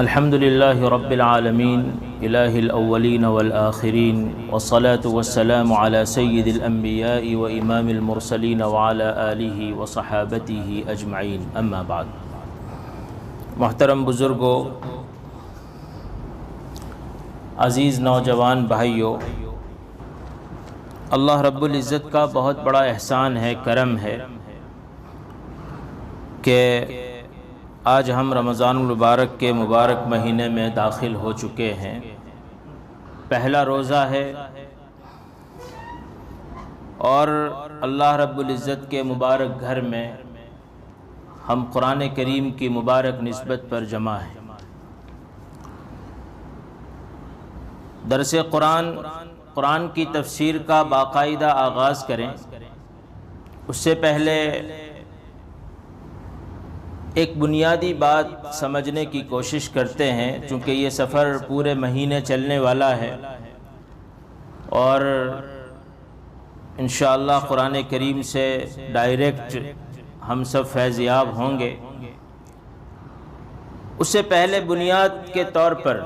الحمد لله رب العالمين إله الأولين والآخرين والصلاة والسلام على سيد الأنبياء وإمام المرسلين وعلى آله وصحابته أجمعين أما بعد۔ محترم بزرگوں، عزیز نوجوان بھائیوں، اللہ رب العزت کا بہت بڑا احسان ہے، کرم ہے کہ آج ہم رمضان المبارک کے مبارک مہینے میں داخل ہو چکے ہیں۔ پہلا روزہ ہے اور اللہ رب العزت کے مبارک گھر میں ہم قرآن کریم کی مبارک نسبت پر جمع ہیں۔ درس قرآن کی تفسیر کا باقاعدہ آغاز کریں، اس سے پہلے ایک بنیادی بات سمجھنے کی کوشش کرتے ہیں، چونکہ یہ سفر پورے مہینے چلنے والا ہے اور انشاءاللہ قرآن کریم سے ڈائریکٹ ہم سب فیض یاب ہوں گے۔ اس سے پہلے بنیاد کے طور پر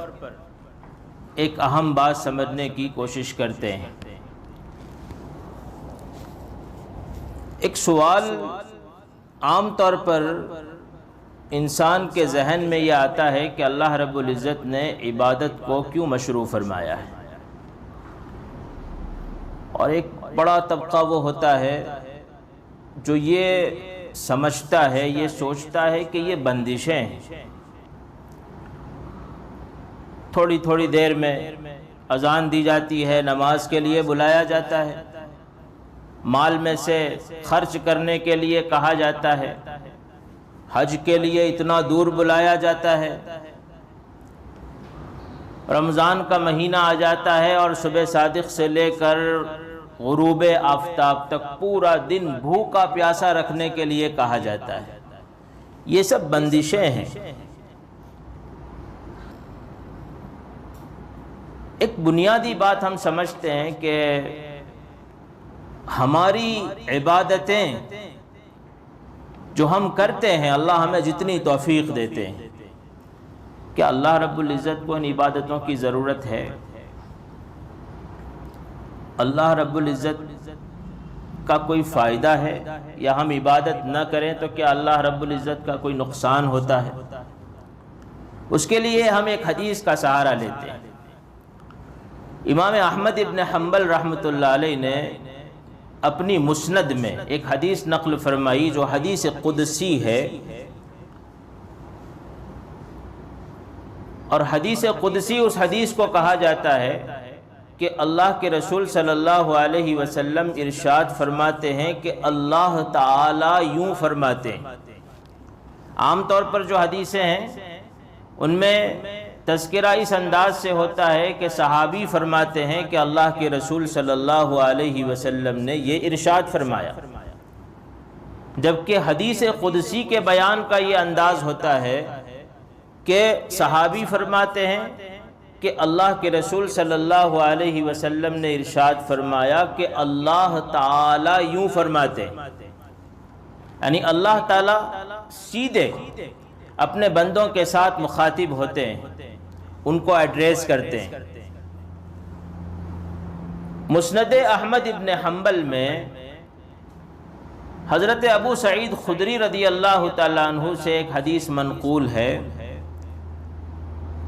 ایک اہم بات سمجھنے کی کوشش کرتے ہیں۔ ایک سوال عام طور پر انسان کے ذہن میں یہ آتا ہے کہ اللہ رب العزت نے عبادت کو کیوں مشروع فرمایا ہے، اور ایک بڑا طبقہ وہ ہوتا ہے جو یہ سمجھتا ہے، یہ سوچتا ہے کہ یہ بندشیں ہیں۔ تھوڑی تھوڑی دیر میں اذان دی جاتی ہے، نماز کے لیے بلایا جاتا ہے، مال میں سے خرچ کرنے کے لیے کہا جاتا ہے، حج کے لیے اتنا دور بلایا جاتا ہے، رمضان کا مہینہ آ جاتا ہے اور صبح صادق سے لے کر غروب آفتاب تک پورا دن بھوکا پیاسا رکھنے کے لیے کہا جاتا ہے۔ یہ سب بندشیں ہیں۔ ایک بنیادی بات ہم سمجھتے ہیں کہ ہماری عبادتیں جو ہم کرتے ہیں، اللہ ہمیں جتنی توفیق دیتے ہیں، کیا اللہ رب العزت کو ان عبادتوں کی ضرورت ہے؟ اللہ رب العزت کا کوئی فائدہ ہے؟ یا ہم عبادت نہ کریں تو کیا اللہ رب العزت کا کوئی نقصان ہوتا ہے؟ اس کے لیے ہم ایک حدیث کا سہارا لیتے ہیں۔ امام احمد ابن حنبل رحمۃ اللہ علیہ نے اپنی مسند میں ایک حدیث نقل فرمائی جو حدیث قدسی ہے، اور حدیث قدسی اس حدیث کو کہا جاتا ہے کہ اللہ کے رسول صلی اللہ علیہ وسلم ارشاد فرماتے ہیں کہ اللہ تعالی یوں فرماتے ہیں۔ عام طور پر جو حدیثیں ہیں ان میں تذکرہ اس انداز سے ہوتا ہے کہ صحابی فرماتے ہیں کہ اللہ کے رسول صلی اللہ علیہ وسلم نے یہ ارشاد فرمایا، جبکہ حدیث قدسی کے بیان کا یہ انداز ہوتا ہے کہ صحابی فرماتے ہیں کہ اللہ کے رسول صلی اللہ علیہ وسلم نے ارشاد فرمایا کہ اللہ تعالی یوں فرماتے ہیں، یعنی اللہ تعالی سیدھے اپنے بندوں کے ساتھ مخاطب ہوتے ہیں، ان کو ایڈریس کرتے ہیں۔ مسند احمد ابن حنبل میں حضرت ابو سعید خدری رضی اللہ تعالیٰ عنہ سے ایک حدیث منقول ہے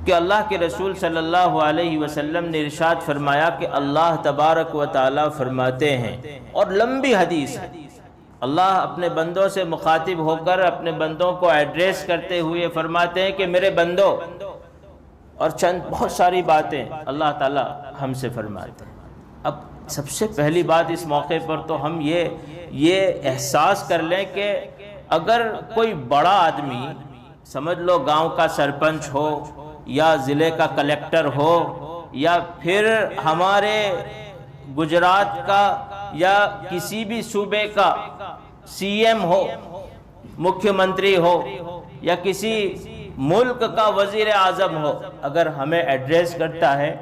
کہ اللہ کے رسول صلی اللہ علیہ وسلم نے ارشاد فرمایا کہ اللہ تبارک و تعالیٰ فرماتے ہیں، اور لمبی حدیث ہے، اللہ اپنے بندوں سے مخاطب ہو کر اپنے بندوں کو ایڈریس کرتے ہوئے فرماتے ہیں کہ میرے بندوں، اور چند بہت ساری باتیں اللہ تعالیٰ ہم سے فرماتے ہیں۔ اب سب سے پہلی بات اس موقع پر تو ہم یہ احساس کر لیں کہ اگر کوئی بڑا آدمی، سمجھ لو گاؤں کا سرپنچ ہو یا ضلع کا کلیکٹر ہو یا پھر ہمارے گجرات کا یا کسی بھی صوبے کا سی ایم ہو، مکھیہ منتری ہو یا کسی ملک کا وزیر اعظم ہو، اگر ہمیں ایڈریس کرتا ہے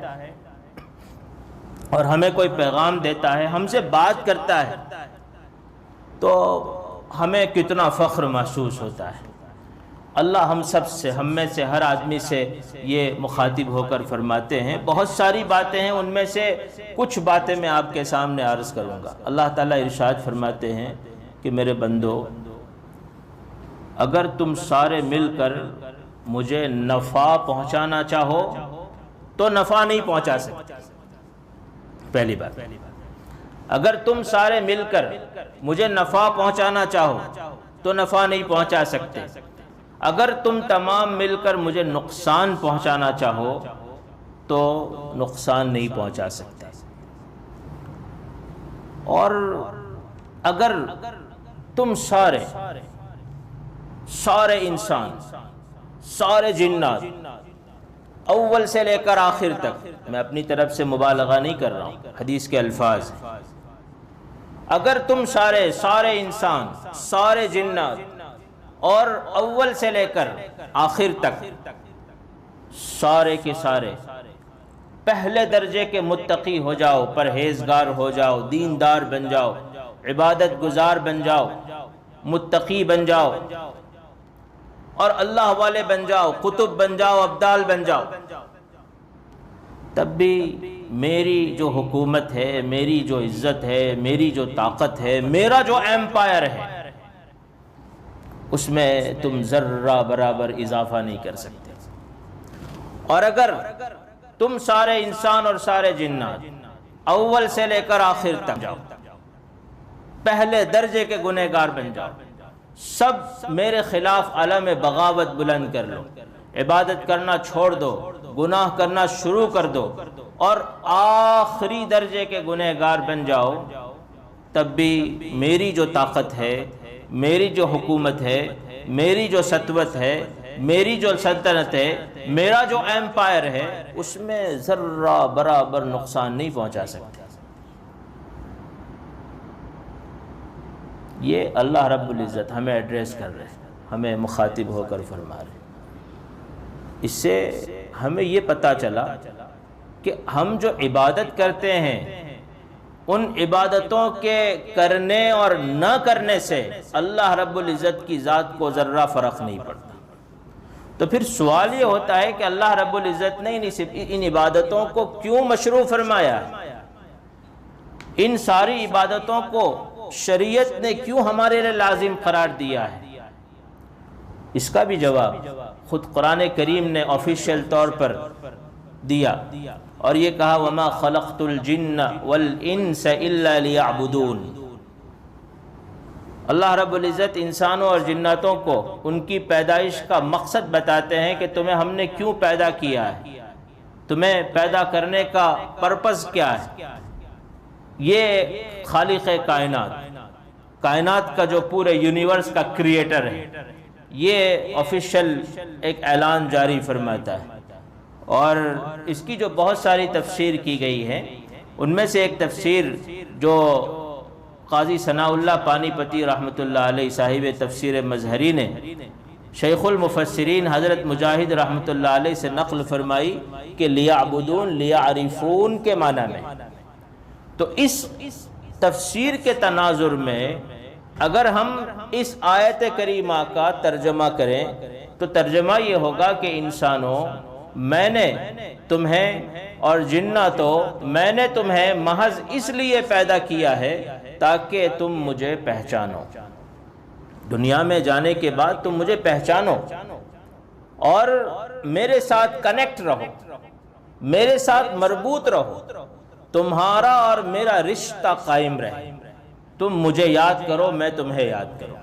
اور ہمیں کوئی پیغام دیتا ہے، ہم سے بات کرتا ہے، تو ہمیں کتنا فخر محسوس ہوتا ہے۔ اللہ ہم سب سے، ہم میں سے ہر آدمی سے یہ مخاطب ہو کر فرماتے ہیں۔ بہت ساری باتیں ہیں، ان میں سے کچھ باتیں میں آپ کے سامنے عرض کروں گا۔ اللہ تعالیٰ ارشاد فرماتے ہیں کہ میرے بندو، اگر تم سارے مل کر مجھے نفع پہنچانا چاہو تو نفع نہیں پہنچا سکتے۔ پہلی بات، اگر تم سارے مل کر مجھے نفع پہنچانا چاہو تو نفع نہیں پہنچا سکتے، اگر تم تمام مل کر مجھے نقصان پہنچانا چاہو تو نقصان نہیں پہنچا سکتے۔ اور اگر تم سارے انسان، سارے جنات، اول سے لے کر آخر تک، میں اپنی طرف سے مبالغہ نہیں کر رہا ہوں، حدیث کے الفاظ، اگر تم سارے انسان، سارے جنات اور اول سے لے کر آخر تک سارے کے سارے پہلے درجے کے متقی ہو جاؤ، پرہیزگار ہو جاؤ، دیندار بن جاؤ، عبادت گزار بن جاؤ، متقی بن جاؤ اور اللہ والے بن جاؤ، قطب بن جاؤ، ابدال بن جاؤ، تب بھی میری جو حکومت ہے، میری جو عزت ہے، میری جو طاقت ہے، میرا جو ایمپائر ہے، اس میں تم ذرہ برابر اضافہ نہیں کر سکتے۔ اور اگر تم سارے انسان اور سارے جنات اول سے لے کر آخر تک جاؤ، پہلے درجے کے گنہگار بن جاؤ، سب میرے خلاف علم بغاوت بلند کر لو، عبادت کرنا چھوڑ دو، گناہ کرنا شروع کر دو اور آخری درجے کے گنہگار بن جاؤ، تب بھی میری جو طاقت ہے، میری جو حکومت ہے، میری جو سطوت ہے، میری جو سلطنت ہے، میرا جو ایمپائر ہے، اس میں ذرہ برابر نقصان نہیں پہنچا سکتے۔ یہ اللہ رب العزت ہمیں ایڈریس کر رہے ہیں، ہمیں مخاطب ہو کر فرما رہے ہیں۔ اس سے ہمیں یہ پتہ چلا کہ ہم جو عبادت کرتے ہیں، ان عبادتوں کے کرنے اور نہ کرنے سے اللہ رب العزت کی ذات کو ذرہ فرق نہیں پڑتا۔ تو پھر سوال یہ ہوتا ہے کہ اللہ رب العزت نے ان عبادتوں کو کیوں مشروع فرمایا ہے؟ ان ساری عبادتوں کو شریعت نے کیوں ہمارے لیے لازم قرار دیا ہے؟ اس کا بھی جواب خود قرآن کریم نے آفیشیل طور پر دیا اور یہ کہا وَمَا خَلَقْتُ الْجِنَّ وَالْإِنسَ إِلَّا لِيَعْبُدُونَ۔ اللہ رب العزت انسانوں اور جناتوں کو ان کی پیدائش کا مقصد بتاتے ہیں کہ تمہیں ہم نے کیوں پیدا کیا ہے، تمہیں پیدا کرنے کا پرپس کیا ہے۔ یہ خالق کائنات کا جو پورے یونیورس کا کریٹر ہے، یہ آفیشیل ایک اعلان جاری فرماتا ہے۔ اور اس کی جو بہت ساری تفسیر کی گئی ہے، ان میں سے ایک تفسیر جو قاضی ثناء اللہ پانی پتی رحمۃ اللہ علیہ صاحب تفسیر مظہری نے شیخ المفسرین حضرت مجاہد رحمۃ اللہ علیہ سے نقل فرمائی کہ لیعبدون، لیعرفون کے معنی میں۔ تو اس تفسیر کے تناظر میں اگر ہم اس آیت کریمہ کا ترجمہ کریں تو ترجمہ یہ ہوگا کہ انسانوں، میں نے تمہیں اور جناتوں، میں نے تمہیں محض اس لیے پیدا کیا ہے تاکہ تم مجھے پہچانو، دنیا میں جانے کے بعد تم مجھے پہچانو اور میرے ساتھ کنیکٹ رہو، میرے ساتھ مربوط رہو، تمہارا اور میرا رشتہ قائم رہے، تم مجھے یاد کرو، میں تمہیں یاد کروں،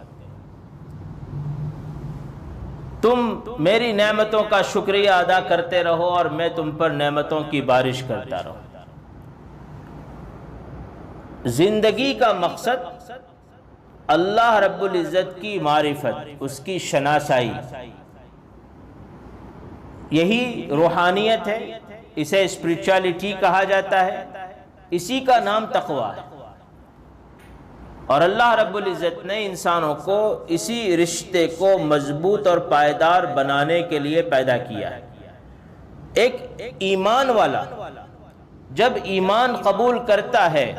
تم میری نعمتوں کا شکریہ ادا کرتے رہو اور میں تم پر نعمتوں کی بارش کرتا رہوں۔ زندگی کا مقصد اللہ رب العزت کی معرفت، اس کی شناسائی، یہی روحانیت ہے، اسے اسپریچولیٹی کہا جاتا ہے، اسی کا نام تقویٰ ہے۔ اور اللہ رب العزت نے انسانوں کو اسی رشتے کو مضبوط اور پائیدار بنانے کے لیے پیدا کیا ہے۔ ایک ایمان والا جب ایمان قبول کرتا ہے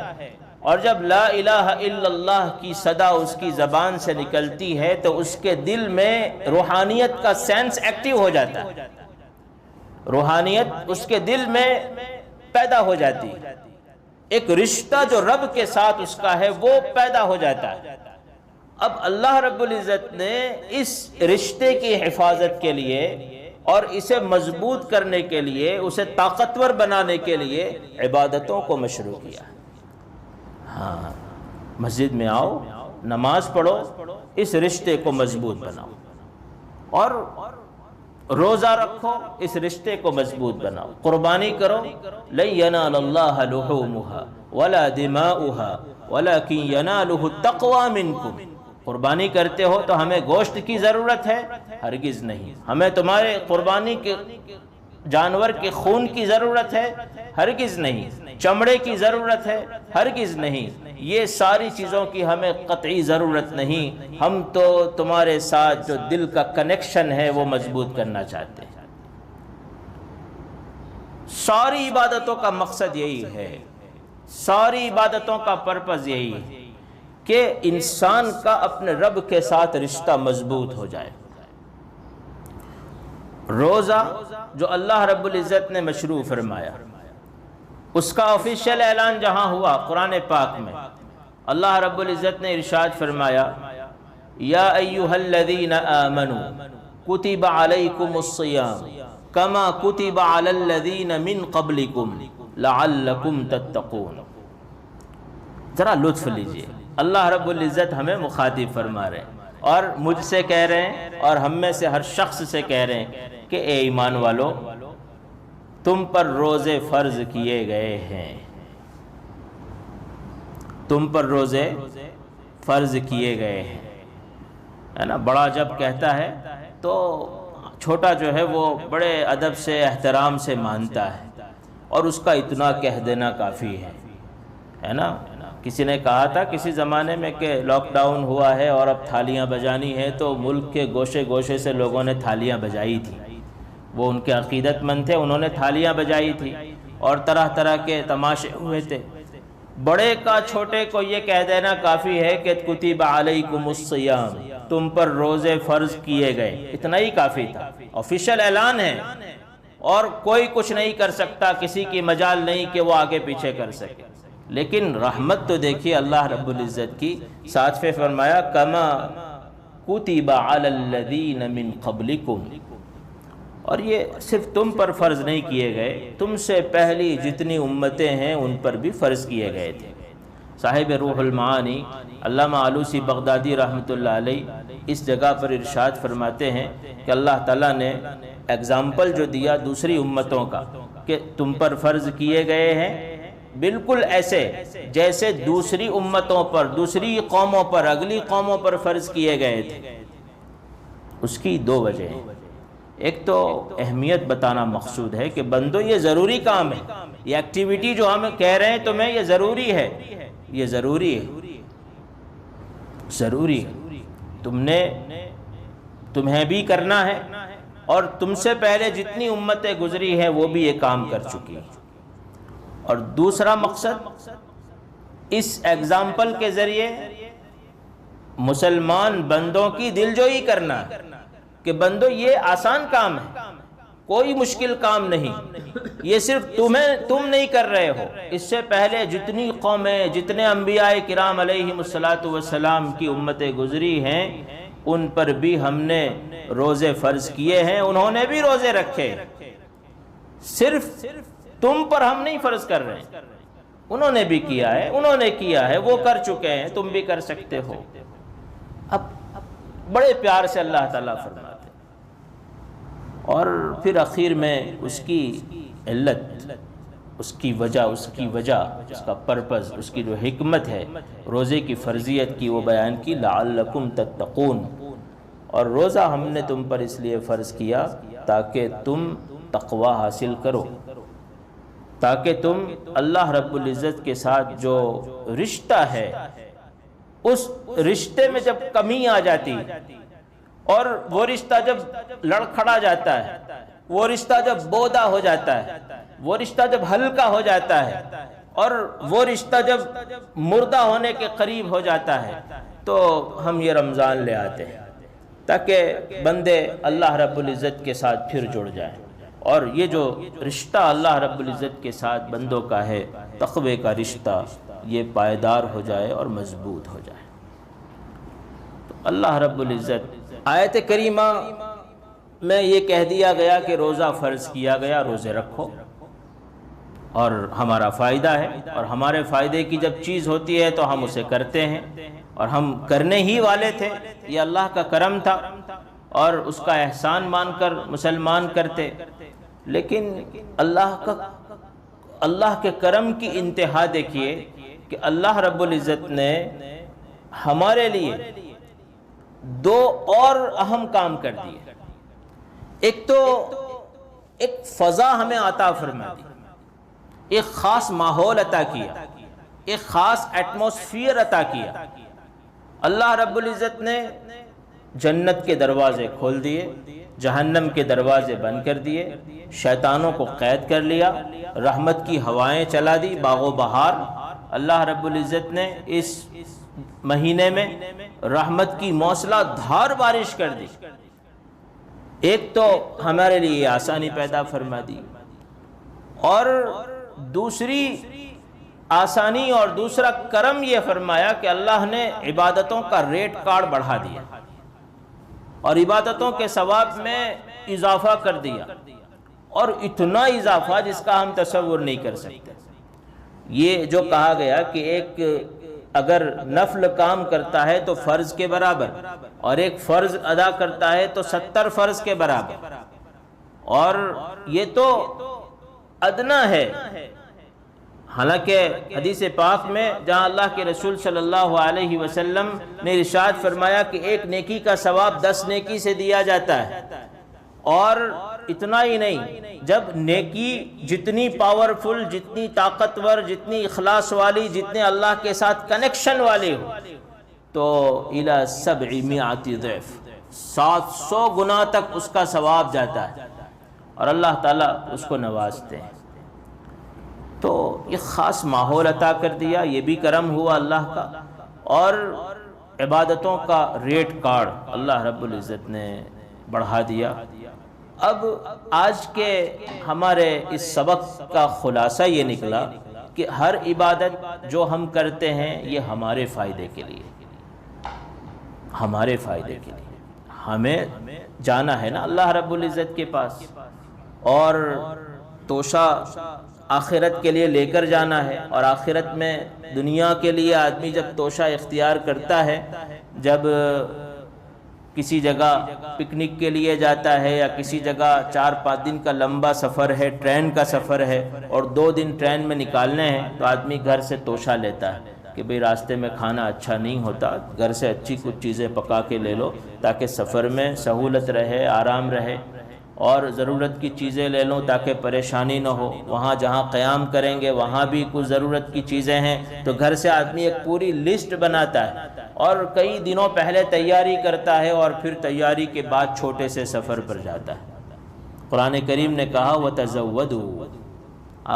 اور جب لا الہ الا اللہ کی صدا اس کی زبان سے نکلتی ہے تو اس کے دل میں روحانیت کا سینس ایکٹیو ہو جاتا ہے، روحانیت اس کے دل میں پیدا ہو جاتی ہے، ایک رشتہ جو رب کے ساتھ اس کا ہے وہ پیدا ہو جاتا ہے۔ اب اللہ رب العزت نے اس رشتے کی حفاظت کے لیے اور اسے مضبوط کرنے کے لیے، اسے طاقتور بنانے کے لیے عبادتوں کو مشروع کیا۔ ہاں، مسجد میں آؤ، نماز پڑھو، اس رشتے کو مضبوط بناؤ، اور روزہ رکھو، اس رشتے کو مضبوط بناؤ، قربانی کرو۔ لن ينال الله لحومها ولا دماؤها ولكن يناله التقوى منكم۔ قربانی کرتے ہو تو ہمیں گوشت کی ضرورت ہے؟ ہرگز نہیں۔ ہمیں تمہارے قربانی کے جانور کے خون کی ضرورت ہے؟ ہرگز نہیں۔ چمڑے کی ضرورت ہے؟ ہرگز نہیں۔ یہ ساری چیزوں کی ہمیں قطعی ضرورت نہیں، ہم تو تمہارے ساتھ جو دل کا کنیکشن ہے وہ مضبوط کرنا چاہتے ہیں۔ ساری عبادتوں کا مقصد یہی ہے، ساری عبادتوں کا پرپز یہی ہے کہ انسان کا اپنے رب کے ساتھ رشتہ مضبوط ہو جائے۔ روزہ جو اللہ رب العزت نے مشروع فرمایا، اس کا آفیشیل اعلان جہاں ہوا قرآن پاک میں، اللہ رب العزت نے ارشاد فرمایا، یا ایہا الذین آمنوا کتب علیکم الصیام کما کتب علی الذین من قبلکم لعلکم تتقون۔ ذرا لطف لیجئے، اللہ رب العزت ہمیں مخاطب فرما رہے ہیں اور مجھ سے کہہ رہے ہیں اور ہم میں سے ہر شخص سے کہہ رہے ہیں کہ اے ایمان والو، تم پر روزے فرض کیے گئے ہیں، تم پر روزے فرض کیے گئے ہیں، ہے نا۔ بڑا جب کہتا ہے تو چھوٹا جو ہے وہ بڑے ادب سے احترام سے مانتا ہے، اور اس کا اتنا کہہ دینا کافی ہے نا۔ کسی نے کہا تھا کسی زمانے میں کہ لاک ڈاؤن ہوا ہے اور اب تھالیاں بجانی ہے، تو ملک کے گوشے گوشے سے لوگوں نے تھالیاں بجائی تھی، وہ ان کے عقیدت مند تھے، انہوں نے تھالیاں بجائی تھی اور طرح طرح کے تماشے ہوئے تھے۔ بڑے کا چھوٹے کو یہ کہہ دینا کافی ہے کہ کتب علیکم الصیام، تم پر روزے فرض کیے گئے، اتنا ہی کافی تھا۔ آفیشیل اعلان ہے اور کوئی کچھ نہیں کر سکتا، کسی کی مجال نہیں کہ وہ آگے پیچھے کر سکے۔ لیکن رحمت تو دیکھیے اللہ رب العزت کی، ساتھ میں فرمایا کما کتب علی الذین من قبلکم، اور یہ صرف تم پر فرض نہیں کیے گئے، تم سے پہلی جتنی امتیں ہیں ان پر بھی فرض کیے گئے تھے۔ صاحب روح المعانی علامہ آلوسی بغدادی رحمۃ اللہ علیہ اس جگہ پر ارشاد فرماتے ہیں کہ اللہ تعالیٰ نے ایگزامپل جو دیا دوسری امتوں کا کہ تم پر فرض کیے گئے ہیں، بالکل ایسے جیسے دوسری امتوں پر، دوسری قوموں پر، اگلی قوموں پر فرض کیے گئے تھے۔ اس کی دو وجہ ہیں، ایک تو اہمیت بتانا مقصود ہے کہ بندو یہ ضروری کام ہے، یہ ایکٹیویٹی جو ہم کہہ رہے ہیں تمہیں یہ ضروری ہے، یہ ضروری ہے، ضروری ہے، تمہیں بھی کرنا ہے، اور تم سے پہلے جتنی امتیں گزری ہیں وہ بھی یہ کام کر چکی ہیں۔ اور دوسرا مقصد اس ایگزامپل کے ذریعے مسلمان بندوں کی دلجوئی کرنا ہے کہ بندو یہ آسان کام ہے، کوئی مشکل کام نہیں، یہ صرف تم نہیں کر رہے ہو، اس سے پہلے جتنی قومیں، جتنے انبیاء کرام علیہم السلام کی امتیں گزری ہیں ان پر بھی ہم نے روزے فرض کیے ہیں، انہوں نے بھی روزے رکھے، صرف تم پر ہم نہیں فرض کر رہے ہیں، انہوں نے بھی کیا ہے، انہوں نے کیا ہے، وہ کر چکے ہیں، تم بھی کر سکتے ہو۔ اب بڑے پیار سے اللہ تعالیٰ فرماتے ہیں، اور پھر اخیر میں اس کی علت، اس کی وجہ، اس کا پرپز، اس کی جو حکمت ہے روزے کی فرضیت کی وہ بیان کی، لعلکم تتقون، اور روزہ ہم نے تم پر اس لیے فرض کیا تاکہ تم تقوی حاصل کرو، تاکہ تم اللہ رب العزت کے ساتھ جو رشتہ ہے اس رشتے میں جب کمی آ جاتی اور وہ رشتہ جب لڑکھڑا جاتا ہے، وہ رشتہ جب بودا ہو جاتا ہے، وہ رشتہ جب ہلکا ہو جاتا ہے اور وہ رشتہ جب مردہ ہونے کے قریب ہو جاتا ہے تو ہم یہ رمضان لے آتے ہیں تاکہ بندے اللہ رب العزت کے ساتھ پھر جڑ جائیں، اور یہ جو رشتہ اللہ رب العزت کے ساتھ بندوں کا ہے، تقوی کا رشتہ، یہ پائیدار ہو جائے اور مضبوط ہو جائے۔ تو اللہ رب العزت آیت کریمہ میں یہ کہہ دیا گیا کہ روزہ فرض کیا گیا، روزے رکھو، اور ہمارا فائدہ ہے، اور ہمارے فائدے کی جب چیز ہوتی ہے تو ہم اسے کرتے ہیں، اور ہم کرنے ہی والے تھے، یہ اللہ کا کرم تھا اور اس کا احسان مان کر مسلمان کرتے۔ لیکن اللہ کے کرم کی انتہا دیکھیے کہ اللہ رب العزت نے ہمارے لیے دو اور اہم کام کر دیے۔ ایک تو ایک فضا ہمیں عطا فرما دی، ایک خاص ماحول عطا کیا، ایک خاص ایٹماسفیئر عطا کیا۔ اللہ رب العزت نے جنت کے دروازے کھول دیے، جہنم کے دروازے بند کر دیے، شیطانوں کو قید کر لیا، رحمت کی ہوائیں چلا دی، باغ و بہار۔ اللہ رب العزت نے اس مہینے میں رحمت کی موصلہ دھار بارش کر دی۔ ایک تو ہمارے لیے آسانی پیدا فرما دی، اور دوسری آسانی اور دوسرا کرم یہ فرمایا کہ اللہ نے عبادتوں کا ریٹ کارڈ بڑھا دیا اور عبادتوں کے ثواب میں اضافہ کر دیا، اور اتنا اضافہ جس کا ہم تصور نہیں کر سکتے۔ یہ جو کہا گیا کہ ایک اگر نفل کام کرتا ہے تو فرض کے برابر، اور ایک فرض ادا کرتا ہے تو 70 فرض کے برابر، اور یہ تو ادنا ہے۔ حالانکہ حدیث پاک میں جہاں اللہ کے رسول صلی اللہ علیہ وسلم نے ارشاد فرمایا کہ ایک نیکی کا ثواب 10 نیکی سے دیا جاتا ہے، اور اتنا ہی نہیں، جب نیکی جتنی پاورفل، جتنی طاقتور، جتنی اخلاص والی، جتنے اللہ کے ساتھ کنیکشن والی ہو، تو الی 700 ضعف، 700 گنا تک اس کا ثواب جاتا ہے، اور اللہ تعالیٰ اس کو نوازتے ہیں۔ تو یہ خاص ماحول عطا کر دیا، یہ بھی کرم ہوا اللہ کا، اور عبادتوں کا ریٹ کارڈ اللہ رب العزت نے بڑھا دیا۔ اب آج کے ہمارے اس سبق کا خلاصہ یہ نکلا کہ ہر عبادت جو ہم کرتے ہیں یہ ہمارے فائدے کے لیے، ہمارے فائدے کے لیے۔ ہمیں جانا ہے نا اللہ رب العزت کے پاس، اور توشہ آخرت کے لیے لے کر جانا ہے، اور آخرت میں دنیا کے لیے آدمی جب توشہ اختیار کرتا ہے، جب کسی جگہ پکنک کے لیے جاتا ہے یا کسی جگہ 4-5 دن کا لمبا سفر ہے، ٹرین کا سفر ہے، اور 2 دن ٹرین میں نکالنے ہیں، تو آدمی گھر سے توشہ لیتا ہے کہ بھئی راستے میں کھانا اچھا نہیں ہوتا، گھر سے اچھی کچھ چیزیں پکا کے لے لو تاکہ سفر میں سہولت رہے، آرام رہے، اور ضرورت کی چیزیں لے لوں تاکہ پریشانی نہ ہو۔ وہاں جہاں قیام کریں گے وہاں بھی کچھ ضرورت کی چیزیں ہیں، تو گھر سے آدمی ایک پوری لسٹ بناتا ہے اور کئی دنوں پہلے تیاری کرتا ہے، اور پھر تیاری کے بعد چھوٹے سے سفر پر جاتا ہے۔ قرآن کریم نے کہا وَتَزَوَّدُوا،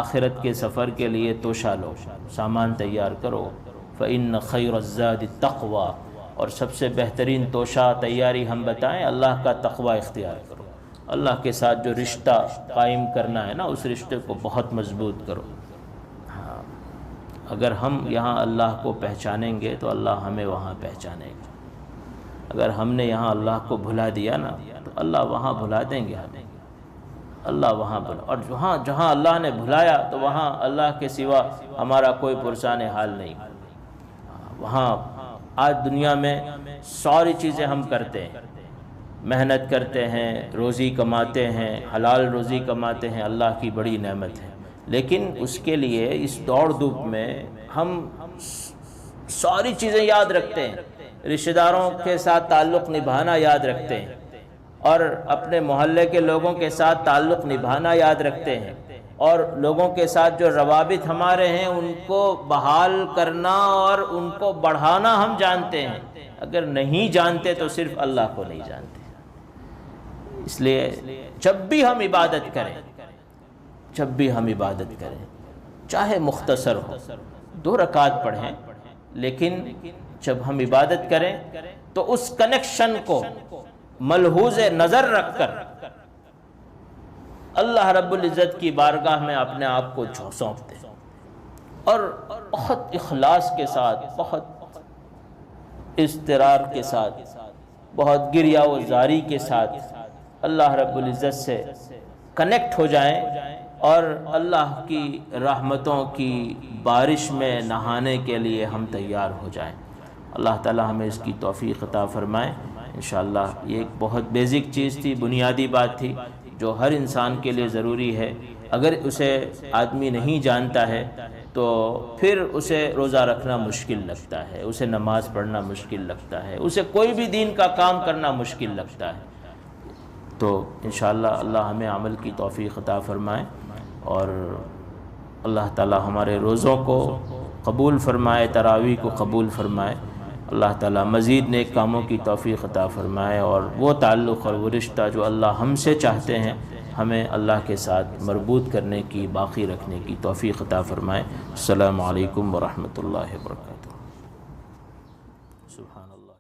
آخرت کے سفر کے لیے توشہ لو، سامان تیار کرو، فَإِنَّ خَيْرَ الزَّادِ التَّقْوَى، اور سب سے بہترین توشہ تیاری ہم بتائیں، اللہ کا تقوی اختیار کرو، اللہ کے ساتھ جو رشتہ قائم کرنا ہے نا، اس رشتے کو بہت مضبوط کرو۔ ہاں، اگر ہم یہاں اللہ کو پہچانیں گے تو اللہ ہمیں وہاں پہچانے گا۔ اگر ہم نے یہاں اللہ کو بھلا دیا نا تو اللہ وہاں بھلا دیں گے ہمیں، اللہ وہاں بھلا، اور جہاں اللہ نے بھلایا تو وہاں اللہ کے سوا ہمارا کوئی پرسان حال نہیں۔ وہاں آج دنیا میں ساری چیزیں ہم کرتے ہیں، محنت کرتے ہیں، روزی کماتے ہیں، حلال روزی کماتے ہیں، اللہ کی بڑی نعمت ہے، لیکن اس کے لیے اس دوڑ دھوپ میں ہم ساری چیزیں یاد رکھتے ہیں، رشتہ داروں کے ساتھ تعلق نبھانا یاد رکھتے ہیں، اور اپنے محلے کے لوگوں کے ساتھ تعلق نبھانا یاد رکھتے ہیں، اور لوگوں کے ساتھ جو روابط ہمارے ہیں ان کو بحال کرنا اور ان کو بڑھانا ہم جانتے ہیں۔ اگر نہیں جانتے تو صرف اللہ کو نہیں جانتے۔ اس لیے جب بھی ہم عبادت کریں چاہے مختصر ہو، 2 رکعت پڑھیں، لیکن جب ہم عبادت کریں تو اس کنیکشن کو ملحوظ نظر رکھ کر اللہ رب العزت کی بارگاہ میں اپنے آپ کو سونپ دیں، اور بہت اخلاص کے ساتھ، بہت اضطرار کے ساتھ، بہت گریہ و زاری کے ساتھ اللہ رب العزت سے کنیکٹ ہو جائیں، اور اللہ کی رحمتوں کی بارش میں نہانے کے لیے ہم تیار ہو جائیں۔ اللہ تعالی ہمیں اس کی توفیق عطا فرمائے انشاءاللہ۔ یہ ایک بہت بیسک چیز تھی، بنیادی بات تھی جو ہر انسان کے لیے ضروری ہے۔ اگر اسے آدمی نہیں جانتا ہے تو پھر اسے روزہ رکھنا مشکل لگتا ہے، اسے نماز پڑھنا مشکل لگتا ہے، اسے کوئی بھی دین کا کام کرنا مشکل لگتا ہے۔ تو انشاءاللہ اللہ ہمیں عمل کی توفیق عطا فرمائے، اور اللہ تعالی ہمارے روزوں کو قبول فرمائے، تراویح کو قبول فرمائے۔ اللہ تعالی مزید نیک کاموں کی توفیق عطا فرمائے، اور وہ تعلق اور وہ رشتہ جو اللہ ہم سے چاہتے ہیں ہمیں اللہ کے ساتھ مربوط کرنے کی، باقی رکھنے کی توفیق عطا فرمائے۔ السلام علیکم ورحمۃ اللہ وبرکاتہ۔ سبحان اللہ۔